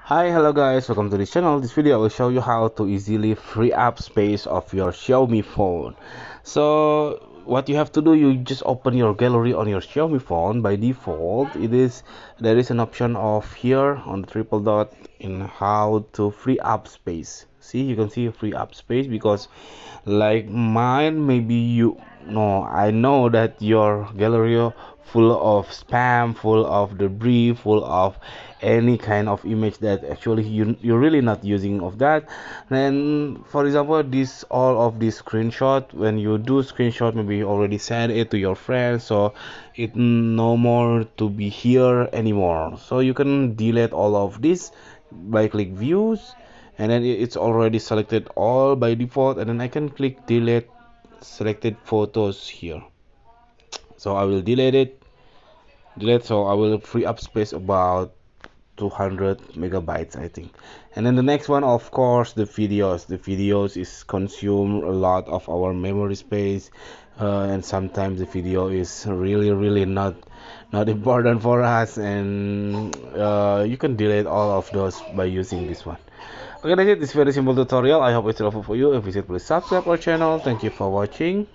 Hi, hello guys, welcome to this channel. This video I will show you how to easily free up space of your Xiaomi phone. So what you have to do, you just open your gallery on your Xiaomi phone. By default, there is an option of here on the triple dot in how to free up space. See, you can see free up space because like mine, maybe you no, I know that your gallery full of spam, full of debris, full of any kind of image that actually you're really not using of that. Then for example, this all of this screenshot, when you do screenshot, maybe you already send it to your friends, so it no more to be here anymore. So you can delete all of this by click views, and then it's already selected all by default, and then I can click delete selected photos here. So I will delete, so I will free up space about 200 megabytes, I think. And then the next one, of course, the videos is consume a lot of our memory space, and sometimes the video is really not important for us, and you can delete all of those by using this one. Okay, that's it. This very simple tutorial. I hope it's helpful for you. If you did, please subscribe our channel. Thank you for watching.